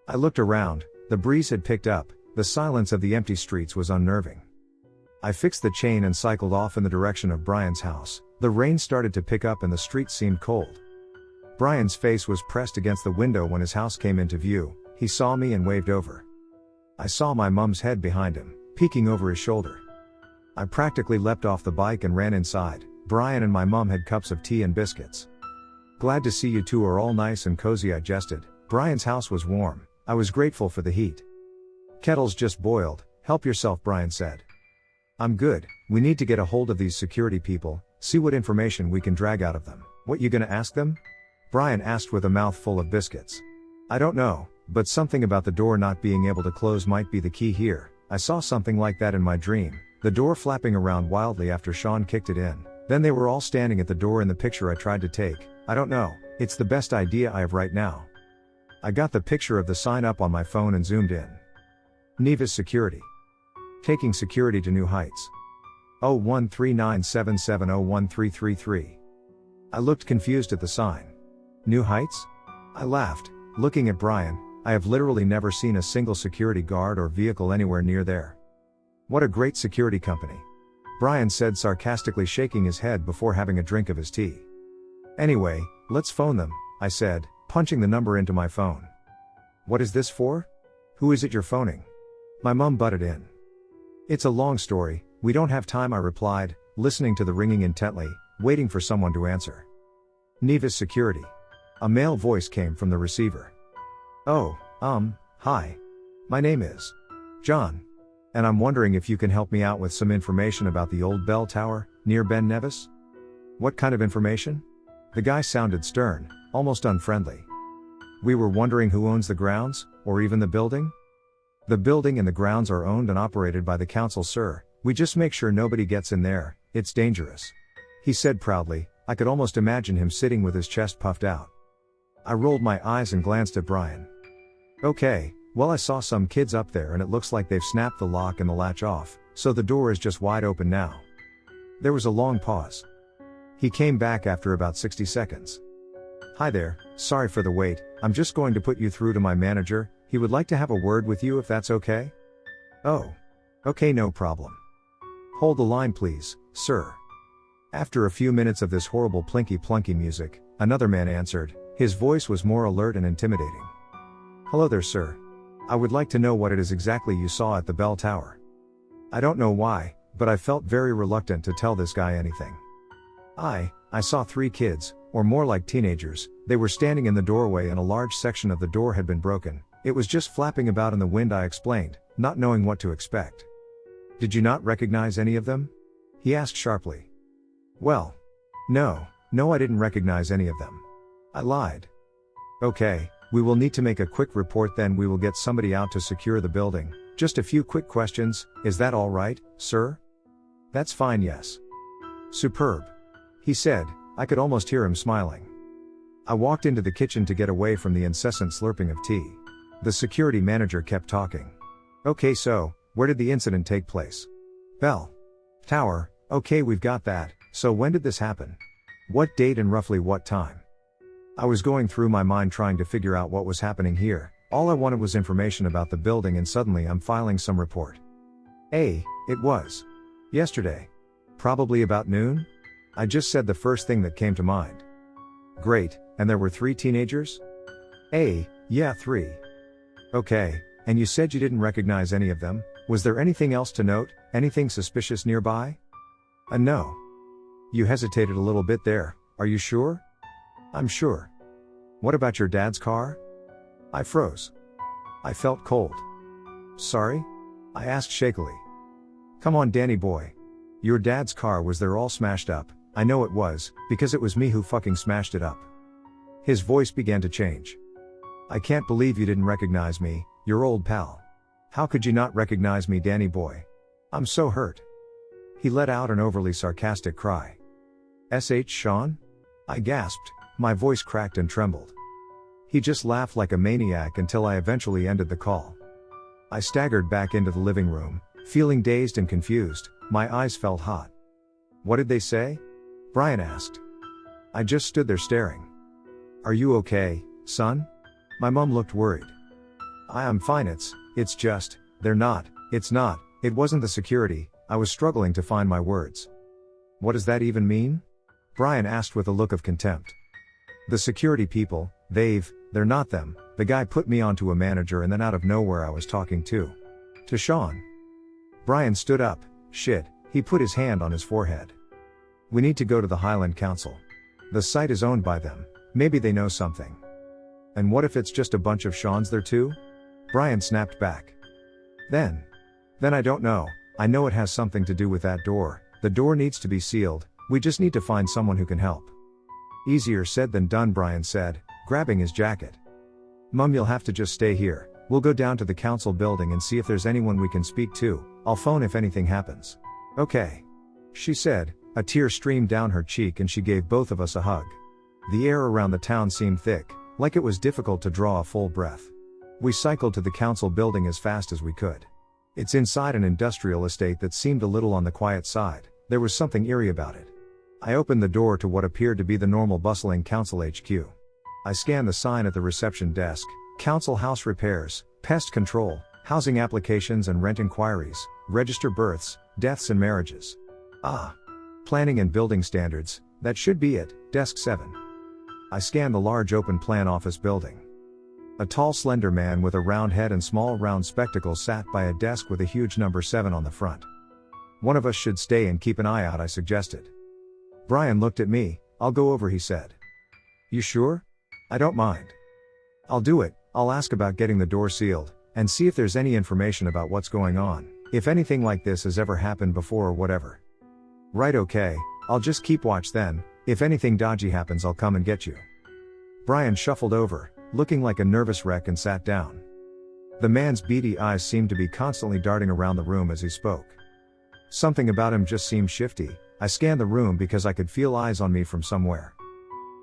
I looked around, the breeze had picked up, the silence of the empty streets was unnerving. I fixed the chain and cycled off in the direction of Brian's house. The rain started to pick up and the street seemed cold. Brian's face was pressed against the window when his house came into view. He saw me and waved over. I saw my mum's head behind him, peeking over his shoulder. I practically leapt off the bike and ran inside. Brian and my mum had cups of tea and biscuits. "Glad to see you two are all nice and cozy," I jested. Brian's house was warm. I was grateful for the heat. "Kettle's just boiled, help yourself," Brian said. "I'm good, we need to get a hold of these security people, see what information we can drag out of them." "What you gonna ask them?" Brian asked with a mouth full of biscuits. "I don't know, but something about the door not being able to close might be the key here. I saw something like that in my dream, the door flapping around wildly after Sean kicked it in. Then they were all standing at the door in the picture I tried to take. I don't know, it's the best idea I have right now." I got the picture of the sign up on my phone and zoomed in. Nevis Security. Taking security to new heights. 013977013333. I looked confused at the sign. New heights? I laughed, looking at Brian. I have literally never seen a single security guard or vehicle anywhere near there. "What a great security company," Brian said, sarcastically shaking his head before having a drink of his tea. "Anyway, let's phone them," I said, punching the number into my phone. "What is this for? Who is it you're phoning?" My mum butted in. "It's a long story, we don't have time," I replied, listening to the ringing intently, waiting for someone to answer. "Nevis Security." A male voice came from the receiver. "Oh, hi. My name is John. And I'm wondering if you can help me out with some information about the old bell tower, near Ben Nevis." "What kind of information?" The guy sounded stern, almost unfriendly. "We were wondering who owns the grounds, or even the building?" "The building and the grounds are owned and operated by the council, sir. We just make sure nobody gets in there, it's dangerous," he said proudly. I could almost imagine him sitting with his chest puffed out. I rolled my eyes and glanced at Brian. "Okay, well, I saw some kids up there and it looks like they've snapped the lock and the latch off, so the door is just wide open now." There was a long pause. He came back after about 60 seconds. "Hi there, sorry for the wait, I'm just going to put you through to my manager, he would like to have a word with you if that's okay." "Oh. Okay, no problem. Hold the line please, sir." After a few minutes of this horrible plinky plunky music, another man answered. His voice was more alert and intimidating. "Hello there, sir. I would like to know what it is exactly you saw at the bell tower." I don't know why, but I felt very reluctant to tell this guy anything. I saw 3 kids, or more like teenagers. They were standing in the doorway and a large section of the door had been broken. It was just flapping about in the wind, I explained, not knowing what to expect. "Did you not recognize any of them?" he asked sharply. "Well, no, I didn't recognize any of them," I lied. "Okay, we will need to make a quick report, then we will get somebody out to secure the building. Just a few quick questions, is that all right, sir?" "That's fine, yes." "Superb," he said. I could almost hear him smiling. I walked into the kitchen to get away from the incessant slurping of tea. The security manager kept talking. "Okay, so, where did the incident take place?" "Bell Tower, okay, we've got that. So when did this happen? What date and roughly what time?" I was going through my mind trying to figure out what was happening here. All I wanted was information about the building, and suddenly I'm filing some report. It was yesterday. Probably about noon? I just said the first thing that came to mind. "Great, and there were 3 teenagers?" Yeah, 3. "Okay, and you said you didn't recognize any of them. Was there anything else to note, anything suspicious nearby?" No. You hesitated a little bit there. "Are you sure?" "I'm sure." "What about your dad's car?" I froze. I felt cold. "Sorry?" I asked shakily. "Come on, Danny boy. Your dad's car was there all smashed up." "I know it was, because it was me who fucking smashed it up." His voice began to change. "I can't believe you didn't recognize me, your old pal. How could you not recognize me, Danny boy? I'm so hurt." He let out an overly sarcastic cry. Sean? I gasped, my voice cracked and trembled. He just laughed like a maniac until I eventually ended the call. I staggered back into the living room, feeling dazed and confused. My eyes felt hot. "What did they say?" Brian asked. I just stood there staring. "Are you okay?" Son? My mom looked worried. I'm fine, it's just, they're not, it wasn't the security. I was struggling to find my words. What does that even mean? Brian asked with a look of contempt. The security people, they're not them. The guy put me onto a manager and then out of nowhere I was talking to Sean. Brian stood up. Shit, he put his hand on his forehead. We need to go to the Highland Council. The site is owned by them. Maybe they know something. And what if it's just a bunch of Sean's there too? Brian snapped back. Then I don't know. I know it has something to do with that door. The door needs to be sealed. We just need to find someone who can help. Easier said than done, Brian said, grabbing his jacket. Mum, you'll have to just stay here. We'll go down to the council building and see if there's anyone we can speak to. I'll phone if anything happens. Okay. She said. A tear streamed down her cheek and she gave both of us a hug. The air around the town seemed thick, like it was difficult to draw a full breath. We cycled to the council building as fast as we could. It's inside an industrial estate that seemed a little on the quiet side. There was something eerie about it. I opened the door to what appeared to be the normal bustling council HQ. I scanned the sign at the reception desk: Council House Repairs, Pest Control, Housing Applications and Rent Inquiries, Register Births, Deaths and Marriages. Planning and Building Standards, that should be it, Desk 7. I scanned the large open plan office building. A tall slender man with a round head and small round spectacles sat by a desk with a huge number 7 on the front. One of us should stay and keep an eye out, I suggested. Brian looked at me. I'll go over, he said. You sure? I don't mind. I'll do it. I'll ask about getting the door sealed, and see if there's any information about what's going on, if anything like this has ever happened before or whatever. Right, okay, I'll just keep watch then. If anything dodgy happens I'll come and get you. Brian shuffled over, looking like a nervous wreck, and sat down. The man's beady eyes seemed to be constantly darting around the room as he spoke. Something about him just seemed shifty. I scanned the room because I could feel eyes on me from somewhere.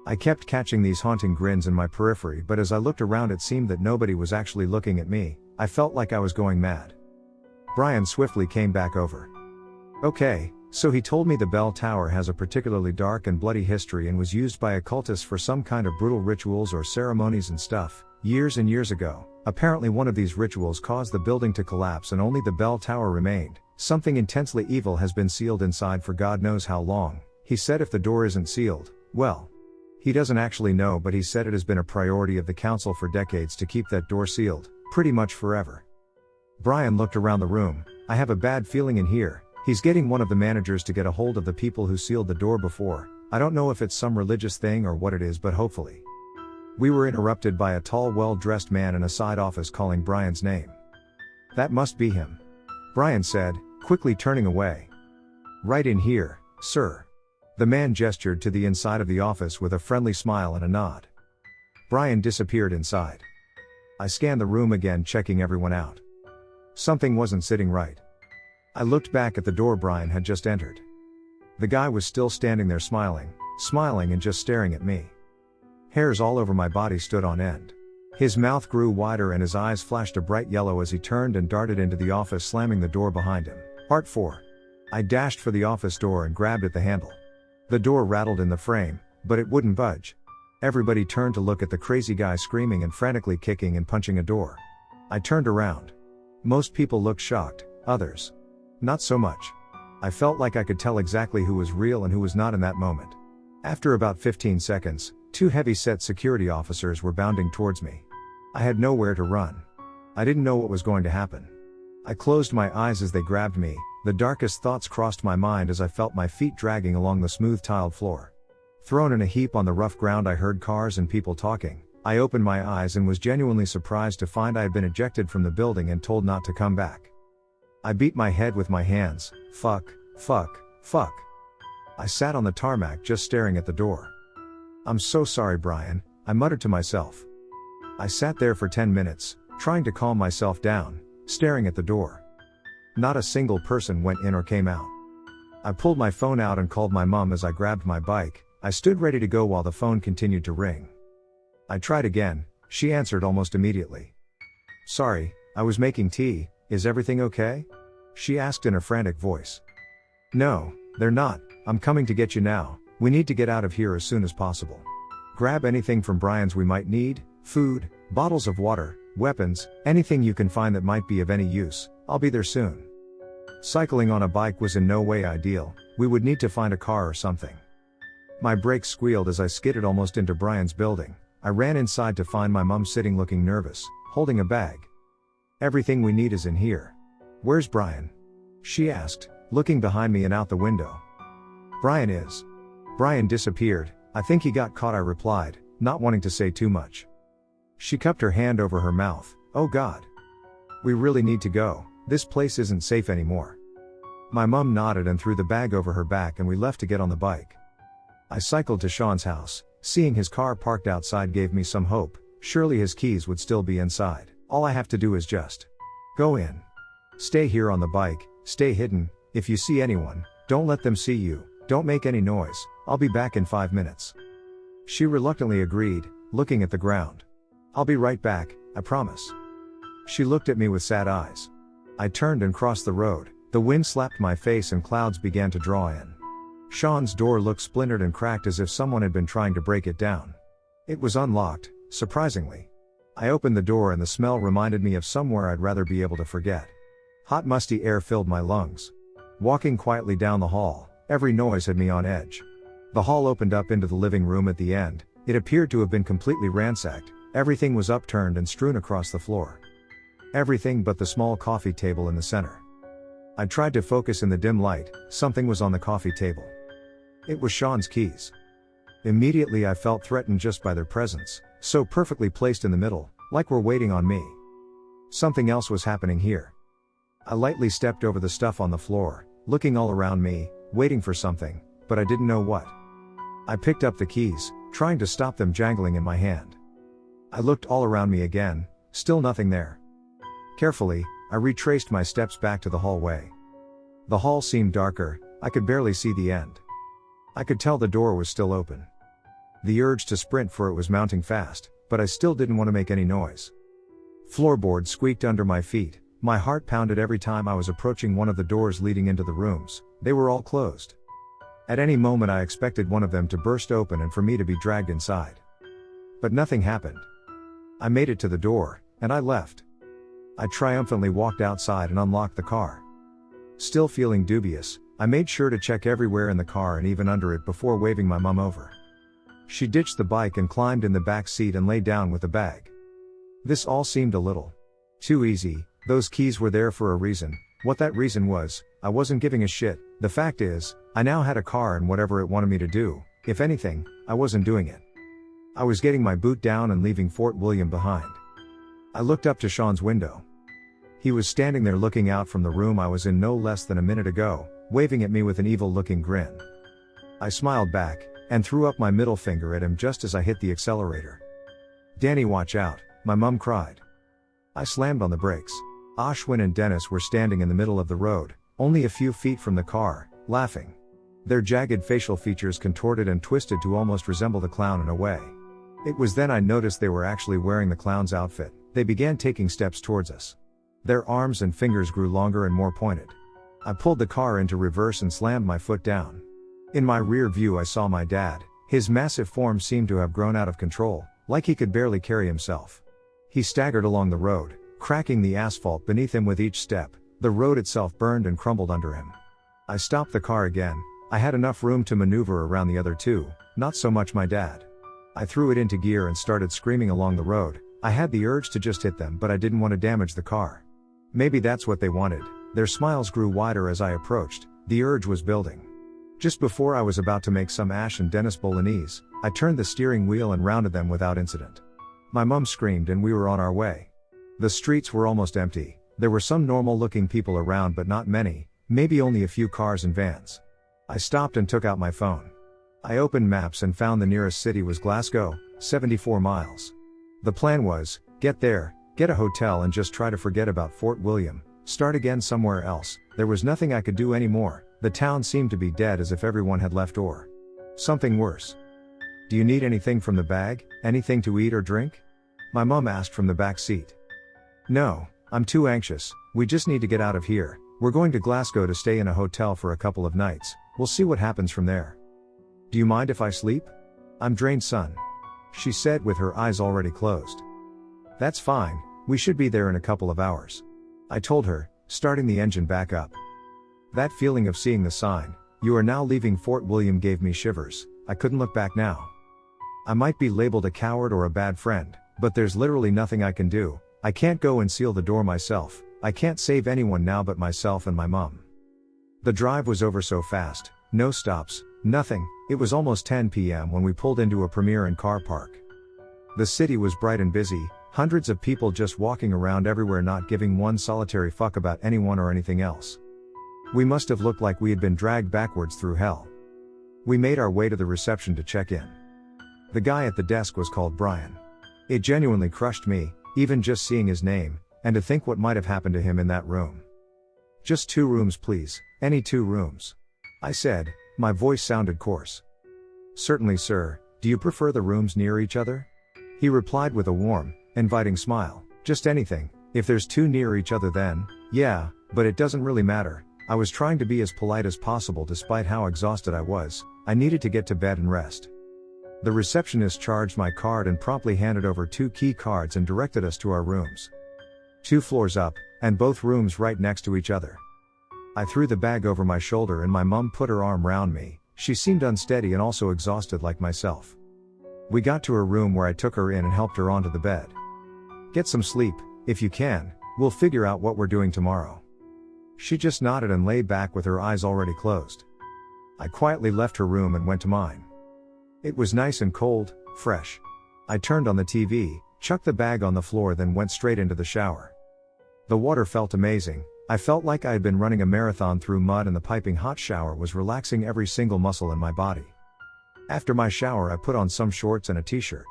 I kept catching these haunting grins in my periphery, but as I looked around it seemed that nobody was actually looking at me. I felt like I was going mad. Brian swiftly came back over. Okay, so he told me the bell tower has a particularly dark and bloody history and was used by occultists for some kind of brutal rituals or ceremonies and stuff, years and years ago. Apparently one of these rituals caused the building to collapse and only the bell tower remained. Something intensely evil has been sealed inside for God knows how long. He said if the door isn't sealed, well, he doesn't actually know, but he said it has been a priority of the council for decades to keep that door sealed, pretty much forever. Brian looked around the room. I have a bad feeling in here. He's getting one of the managers to get a hold of the people who sealed the door before. I don't know if it's some religious thing or what it is, but hopefully. We were interrupted by a tall, well-dressed man in a side office calling Brian's name. That must be him, Brian said, quickly turning away. Right in here, sir. The man gestured to the inside of the office with a friendly smile and a nod. Brian disappeared inside. I scanned the room again, checking everyone out. Something wasn't sitting right. I looked back at the door Brian had just entered. The guy was still standing there smiling and just staring at me. Hairs all over my body stood on end. His mouth grew wider and his eyes flashed a bright yellow as he turned and darted into the office, slamming the door behind him. Part 4. I dashed for the office door and grabbed at the handle. The door rattled in the frame, but it wouldn't budge. Everybody turned to look at the crazy guy screaming and frantically kicking and punching a door. I turned around. Most people looked shocked, others not so much. I felt like I could tell exactly who was real and who was not in that moment. After about 15 seconds, 2 heavy-set security officers were bounding towards me. I had nowhere to run. I didn't know what was going to happen. I closed my eyes as they grabbed me. The darkest thoughts crossed my mind as I felt my feet dragging along the smooth tiled floor. Thrown in a heap on the rough ground, I heard cars and people talking. I opened my eyes and was genuinely surprised to find I had been ejected from the building and told not to come back. I beat my head with my hands. Fuck. I sat on the tarmac just staring at the door. I'm so sorry, Brian, I muttered to myself. I sat there for 10 minutes, trying to calm myself down, staring at the door. Not a single person went in or came out. I pulled my phone out and called my mom as I grabbed my bike. I stood ready to go while the phone continued to ring. I tried again. She answered almost immediately. Sorry, I was making tea. Is everything okay? She asked in a frantic voice. No, they're not. I'm coming to get you now. We need to get out of here as soon as possible. Grab anything from Brian's we might need. Food, bottles of water, weapons, anything you can find that might be of any use. I'll be there soon. Cycling on a bike was in no way ideal. We would need to find a car or something. My brakes squealed as I skidded almost into Brian's building. I ran inside to find my mum sitting looking nervous, holding a bag. Everything we need is in here. Where's Brian? She asked, looking behind me and out the window. Brian disappeared. I think he got caught, I replied, not wanting to say too much. She cupped her hand over her mouth. Oh God. We really need to go. This place isn't safe anymore. My mum nodded and threw the bag over her back and we left to get on the bike. I cycled to Sean's house. Seeing his car parked outside gave me some hope. Surely his keys would still be inside. All I have to do is just go in. Stay here on the bike, stay hidden. If you see anyone, don't let them see you. Don't make any noise. I'll be back in 5 minutes. She reluctantly agreed, looking at the ground. I'll be right back, I promise. She looked at me with sad eyes. I turned and crossed the road. The wind slapped my face and clouds began to draw in. Sean's door looked splintered and cracked as if someone had been trying to break it down. It was unlocked, surprisingly. I opened the door and the smell reminded me of somewhere I'd rather be able to forget. Hot musty air filled my lungs. Walking quietly down the hall, every noise had me on edge. The hall opened up into the living room at the end. It appeared to have been completely ransacked. Everything was upturned and strewn across the floor. Everything but the small coffee table in the center. I tried to focus in the dim light. Something was on the coffee table. It was Sean's keys. Immediately I felt threatened just by their presence, so perfectly placed in the middle, like were waiting on me. Something else was happening here. I lightly stepped over the stuff on the floor, looking all around me, waiting for something, but I didn't know what. I picked up the keys, trying to stop them jangling in my hand. I looked all around me again, still nothing there. Carefully, I retraced my steps back to the hallway. The hall seemed darker. I could barely see the end. I could tell the door was still open. The urge to sprint for it was mounting fast, but I still didn't want to make any noise. Floorboards squeaked under my feet. My heart pounded every time I was approaching one of the doors leading into the rooms. They were all closed. At any moment I expected one of them to burst open and for me to be dragged inside. But nothing happened. I made it to the door, and I left. I triumphantly walked outside and unlocked the car. Still feeling dubious, I made sure to check everywhere in the car and even under it before waving my mum over. She ditched the bike and climbed in the back seat and lay down with the bag. This all seemed a little too easy. Those keys were there for a reason. What that reason was, I wasn't giving a shit. The fact is, I now had a car and whatever it wanted me to do, if anything, I wasn't doing it. I was getting my boot down and leaving Fort William behind. I looked up to Sean's window. He was standing there looking out from the room I was in no less than a minute ago, waving at me with an evil-looking grin. I smiled back, and threw up my middle finger at him just as I hit the accelerator. "Danny, watch out," my mum cried. I slammed on the brakes. Ashwin and Dennis were standing in the middle of the road, only a few feet from the car, laughing. Their jagged facial features contorted and twisted to almost resemble the clown in a way. It was then I noticed they were actually wearing the clown's outfit. They began taking steps towards us. Their arms and fingers grew longer and more pointed. I pulled the car into reverse and slammed my foot down. In my rear view I saw my dad. His massive form seemed to have grown out of control, like he could barely carry himself. He staggered along the road, cracking the asphalt beneath him with each step. The road itself burned and crumbled under him. I stopped the car again. I had enough room to maneuver around the other two, not so much my dad. I threw it into gear and started screaming along the road. I had the urge to just hit them, but I didn't want to damage the car. Maybe that's what they wanted. Their smiles grew wider as I approached. The urge was building. Just before I was about to make some Ash and Dennis Bolognese, I turned the steering wheel and rounded them without incident. My mum screamed and we were on our way. The streets were almost empty. There were some normal-looking people around but not many, maybe only a few cars and vans. I stopped and took out my phone. I opened maps and found the nearest city was Glasgow, 74 miles. The plan was, get there, get a hotel and just try to forget about Fort William, start again somewhere else. There was nothing I could do anymore. The town seemed to be dead, as if everyone had left or something worse. "Do you need anything from the bag, anything to eat or drink?" my mum asked from the back seat. "No, I'm too anxious. We just need to get out of here. We're going to Glasgow to stay in a hotel for a couple of nights. We'll see what happens from there." "Do you mind if I sleep? I'm drained, son." she said with her eyes already closed. That's fine, we should be there in a couple of hours. I told her, starting the engine back up. That feeling of seeing the sign, "You are now leaving Fort William," gave me shivers. I couldn't look back now. I might be labeled a coward or a bad friend, but there's literally nothing I can do. I can't go and seal the door myself. I can't save anyone now but myself and my mom. The drive was over so fast, no stops, nothing. It was almost 10 p.m. when we pulled into a Premier Inn car park. The city was bright and busy, hundreds of people just walking around everywhere, not giving one solitary fuck about anyone or anything else. We must have looked like we had been dragged backwards through hell. We made our way to the reception to check in. The guy at the desk was called Brian. It genuinely crushed me, even just seeing his name, and to think what might have happened to him in that room. "Just 2 rooms please, any 2 rooms?" I said, my voice sounded coarse. "Certainly sir, do you prefer the rooms near each other?" He replied with a warm, inviting smile. "Just anything, if there's 2 near each other then, yeah, but it doesn't really matter." I was trying to be as polite as possible despite how exhausted I was. I needed to get to bed and rest. The receptionist charged my card and promptly handed over 2 key cards and directed us to our rooms. 2 floors up, and both rooms right next to each other. I threw the bag over my shoulder and my mum put her arm round me. She seemed unsteady and also exhausted like myself. We got to her room where I took her in and helped her onto the bed. "Get some sleep, if you can, we'll figure out what we're doing tomorrow." She just nodded and lay back with her eyes already closed. I quietly left her room and went to mine. It was nice and cold, fresh. I turned on the TV, chucked the bag on the floor, then went straight into the shower. The water felt amazing. I felt like I had been running a marathon through mud, and the piping hot shower was relaxing every single muscle in my body. After my shower I put on some shorts and a t-shirt.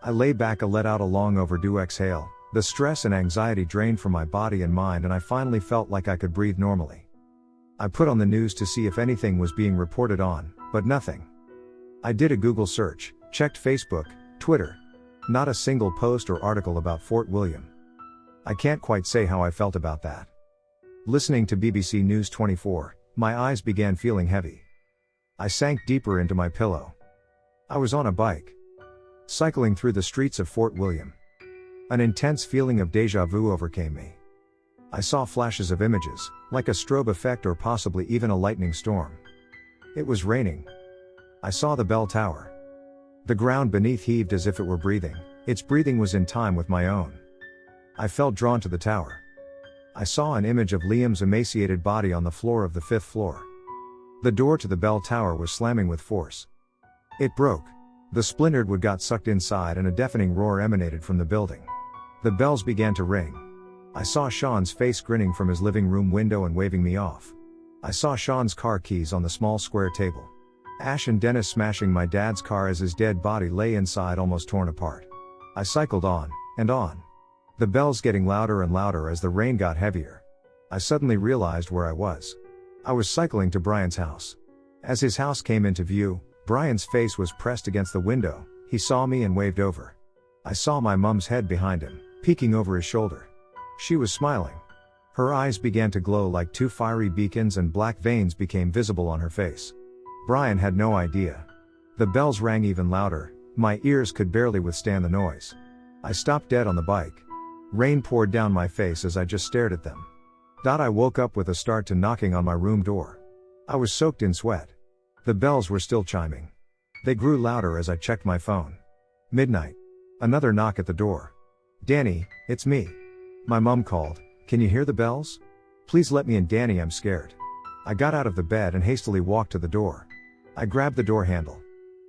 I lay back and let out a long overdue exhale. The stress and anxiety drained from my body and mind, and I finally felt like I could breathe normally. I put on the news to see if anything was being reported on, but nothing. I did a Google search, checked Facebook, Twitter. Not a single post or article about Fort William. I can't quite say how I felt about that. Listening to BBC News 24, my eyes began feeling heavy. I sank deeper into my pillow. I was on a bike, cycling through the streets of Fort William. An intense feeling of déjà vu overcame me. I saw flashes of images, like a strobe effect or possibly even a lightning storm. It was raining. I saw the bell tower. The ground beneath heaved as if it were breathing. Its breathing was in time with my own. I felt drawn to the tower. I saw an image of Liam's emaciated body on the floor of the 5th floor. The door to the bell tower was slamming with force. It broke. The splintered wood got sucked inside and a deafening roar emanated from the building. The bells began to ring. I saw Sean's face grinning from his living room window and waving me off. I saw Sean's car keys on the small square table. Ash and Dennis smashing my dad's car as his dead body lay inside, almost torn apart. I cycled on, and on. The bells getting louder and louder as the rain got heavier. I suddenly realized where I was. I was cycling to Brian's house. As his house came into view, Brian's face was pressed against the window. He saw me and waved over. I saw my mum's head behind him, peeking over his shoulder. She was smiling. Her eyes began to glow like 2 fiery beacons and black veins became visible on her face. Brian had no idea. The bells rang even louder. My ears could barely withstand the noise. I stopped dead on the bike. Rain poured down my face as I just stared at them. I woke up with a start to knocking on my room door. I was soaked in sweat. The bells were still chiming. They grew louder as I checked my phone. Midnight. Another knock at the door. "Danny, it's me." My mum called. "Can you hear the bells? Please let me in, Danny, I'm scared." I got out of the bed and hastily walked to the door. I grabbed the door handle.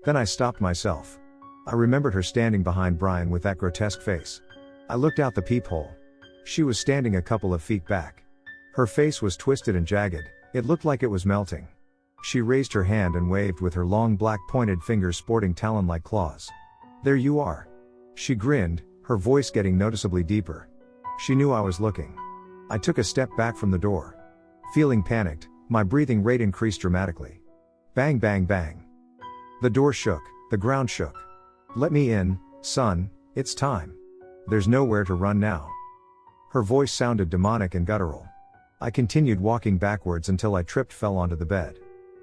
Then I stopped myself. I remembered her standing behind Brian with that grotesque face. I looked out the peephole. She was standing a couple of feet back. Her face was twisted and jagged. It looked like it was melting. She raised her hand and waved with her long black pointed fingers sporting talon-like claws. "There you are." She grinned, her voice getting noticeably deeper. She knew I was looking. I took a step back from the door. Feeling panicked, my breathing rate increased dramatically. Bang, bang, bang. The door shook, the ground shook. "Let me in, son, it's time. There's nowhere to run now." Her voice sounded demonic and guttural. I continued walking backwards until I tripped, fell onto the bed.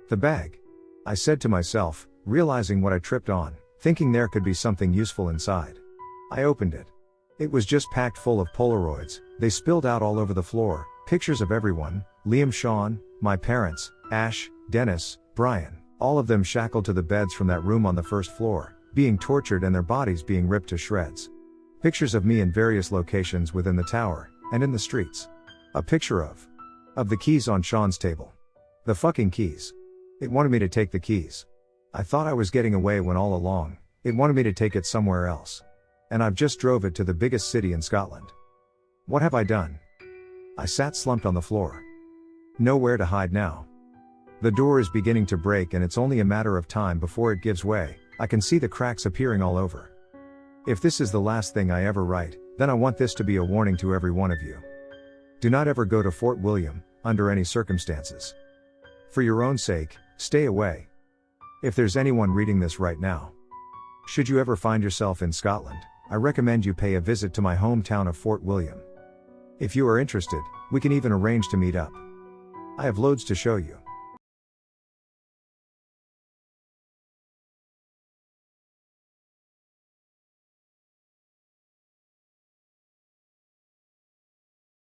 "The bag," I said to myself, realizing what I tripped on. thinking there could be something useful inside. I opened it. It was just packed full of Polaroids. They spilled out all over the floor, pictures of everyone, Liam, Sean, my parents, Ash, Dennis, Brian, all of them shackled to the beds from that room on the first floor, being tortured and their bodies being ripped to shreds. Pictures of me in various locations within the tower, and in the streets. A picture of the keys on Sean's table. The fucking keys. It wanted me to take the keys. I thought I was getting away when all along, it wanted me to take it somewhere else. And I've just drove it to the biggest city in Scotland. What have I done? I sat slumped on the floor. Nowhere to hide now. The door is beginning to break and it's only a matter of time before it gives way. I can see the cracks appearing all over. If this is the last thing I ever write, then I want this to be a warning to every one of you. Do not ever go to Fort William, under any circumstances. For your own sake, stay away. If there's anyone reading this right now, should you ever find yourself in Scotland, I recommend you pay a visit to my hometown of Fort William. If you are interested, we can even arrange to meet up. I have loads to show you.